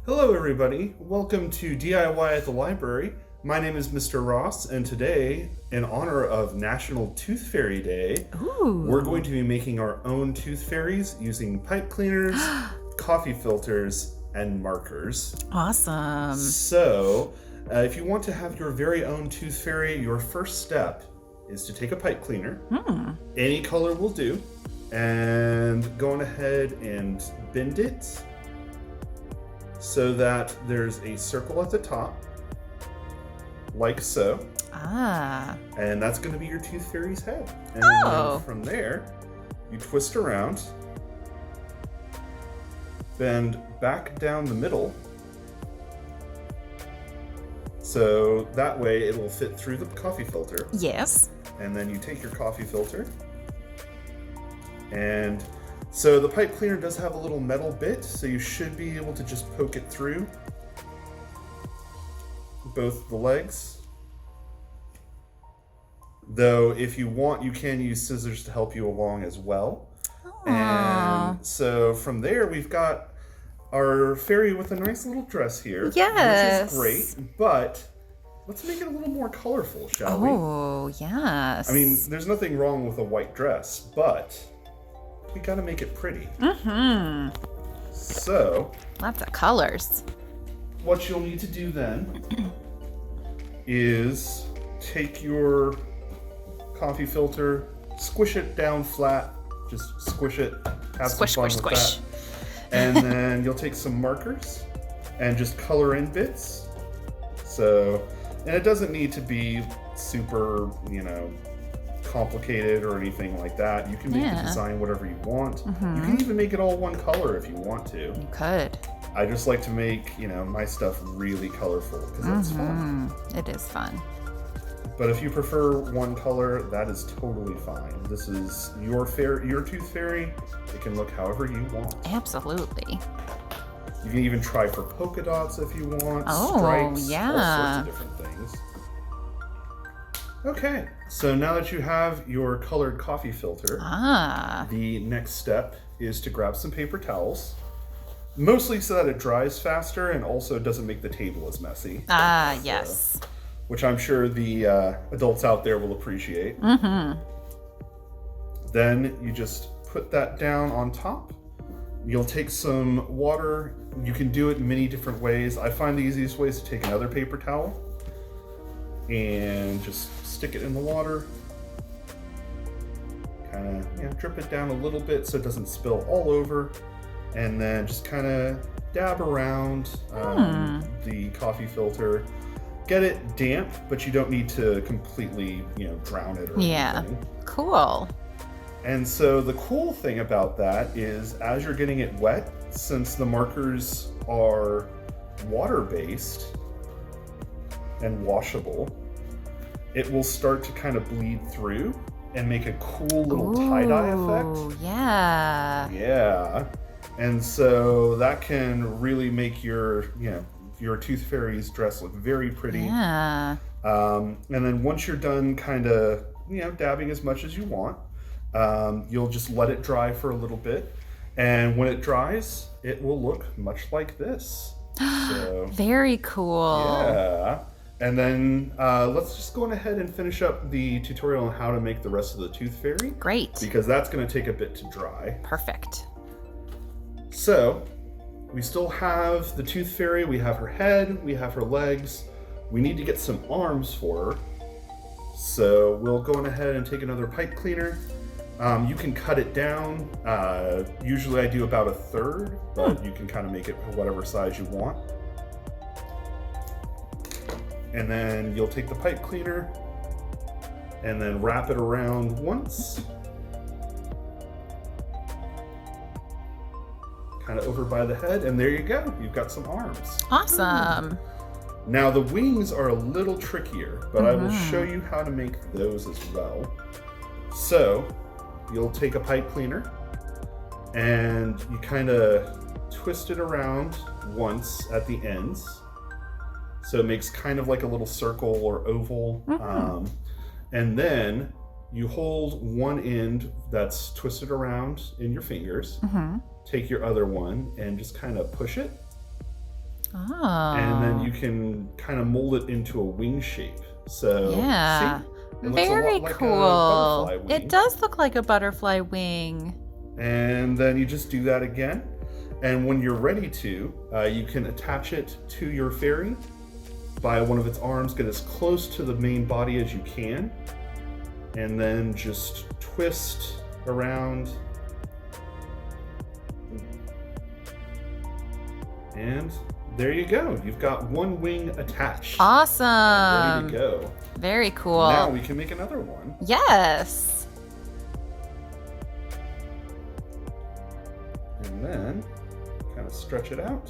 Hello everybody, welcome to DIY at the Library. My name is Mr. Ross, and today, in honor of National Tooth Fairy Day, we're going to be making our own tooth fairies using pipe cleaners, coffee filters, and markers. Awesome. So, if you want to have your very own tooth fairy, your first step is to take a pipe cleaner, any color will do, and go on ahead and bend it so that there's a circle at the top, like so. And that's going to be your tooth fairy's head. And then from there, you twist around, bend back down the middle, so that way it will fit through the coffee filter. Yes. And then you take your coffee filter, and so the pipe cleaner does have a little metal bit, so you should be able to just poke it through both the legs. Though if you want, you can use scissors to help you along as well. And so from there, we've got our fairy with a nice little dress here. Yes. Which is great, but let's make it a little more colorful, shall we? Oh, yes. I mean, there's nothing wrong with a white dress, but we gotta make it pretty. So, lots of colors. what you'll need to do then is take your coffee filter, squish it down flat, just squish it, have Squish, some fun squish, with squish. that. And then you'll take some markers and just color in bits. So, and it doesn't need to be super, complicated or anything like that. You can make the design whatever you want. You can even make it all one color if you want to. You could. I just like to make, my stuff really colorful because it's fun. It is fun. But if you prefer one color, that is totally fine. This is your tooth fairy. It can look however you want. Absolutely. You can even try for polka dots if you want, Oh, stripes, yeah. all sorts of different things. Okay, so now that you have your colored coffee filter, the next step is to grab some paper towels, mostly so that it dries faster and also doesn't make the table as messy. Yes. Which I'm sure the adults out there will appreciate. Then you just put that down on top. You'll take some water. You can do it in many different ways. I find the easiest way is to take another paper towel and just stick it in the water. Kind of drip it down a little bit so it doesn't spill all over. And then just kind of dab around the coffee filter. Get it damp, but you don't need to completely, drown it or anything. Cool. And so the cool thing about that is as you're getting it wet, since the markers are water-based and washable, it will start to kind of bleed through and make a cool little tie-dye effect. Oh, yeah. Yeah. And so that can really make your tooth fairy's dress look very pretty. Yeah. And then once you're done kind of, dabbing as much as you want, you'll just let it dry for a little bit. And when it dries, it will look much like this. So, very cool. yeah. And then let's just go on ahead and finish up the tutorial on how to make the rest of the tooth fairy. Great. Because that's going to take a bit to dry. Perfect. So, we still have the tooth fairy, we have her head, we have her legs. We need to get some arms for her. So we'll go on ahead and take another pipe cleaner. You can cut it down. Usually I do about 1/3, but you can kind of make it whatever size you want. And then you'll take the pipe cleaner and then wrap it around once. Kind of over by the head, and there you go. You've got some arms. Awesome. Now the wings are a little trickier, but I will show you how to make those as well. So you'll take a pipe cleaner and you kind of twist it around once at the ends. So it makes kind of like a little circle or oval. And then you hold one end that's twisted around in your fingers, take your other one and just kind of push it. And then you can kind of mold it into a wing shape. So, yeah. see? It looks a Very lot like a cool. butterfly wing. It does look like a butterfly wing. And then you just do that again. And when you're ready to, you can attach it to your fairy by one of its arms, get as close to the main body as you can, and then just twist around. And there you go. You've got one wing attached. Awesome. Ready to go. Very cool. Now we can make another one. Yes. And then kind of stretch it out.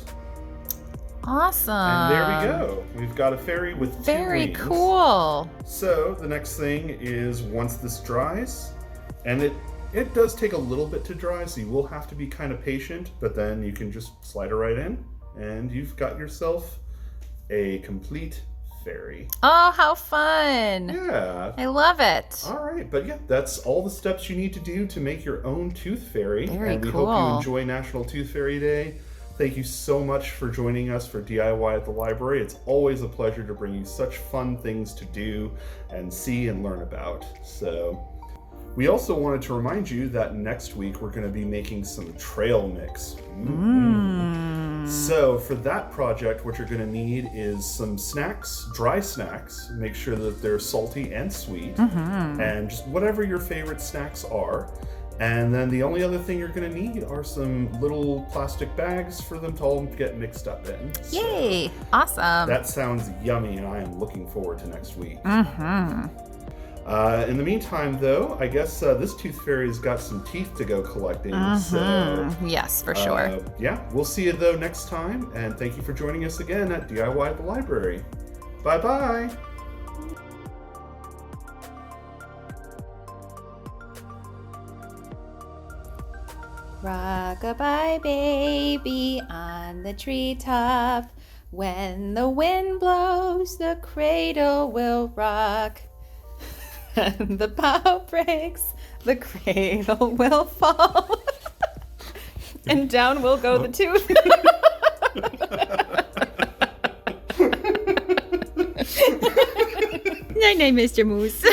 Awesome. And there we go. We've got a fairy with two Very wings. cool. So the next thing is once this dries, and it does take a little bit to dry, so you will have to be kind of patient, but then you can just slide it right in, and you've got yourself a complete fairy. Oh, how fun. Yeah. I love it. All right, but yeah, that's all the steps you need to do to make your own tooth fairy. Very and we cool. hope you enjoy National Tooth Fairy Day. Thank you so much for joining us for DIY at the library. It's always a pleasure to bring you such fun things to do and see and learn about. So we also wanted to remind you that next week we're going to be making some trail mix. So for that project, what you're going to need is some snacks, dry snacks. Make sure that they're salty and sweet, and just whatever your favorite snacks are. And then the only other thing you're going to need are some little plastic bags for them to all get mixed up in. Yay. Awesome. That sounds yummy, and I am looking forward to next week. In the meantime, though, I guess this tooth fairy's got some teeth to go collecting. So, yes, for sure. yeah, we'll see you, though, next time. And thank you for joining us again at DIY at the library. Bye-bye. Rock-a-bye baby on the treetop. When the wind blows, the cradle will rock. And the bough breaks, the cradle will fall. And down will go the tooth. Night night, Mr. Moose.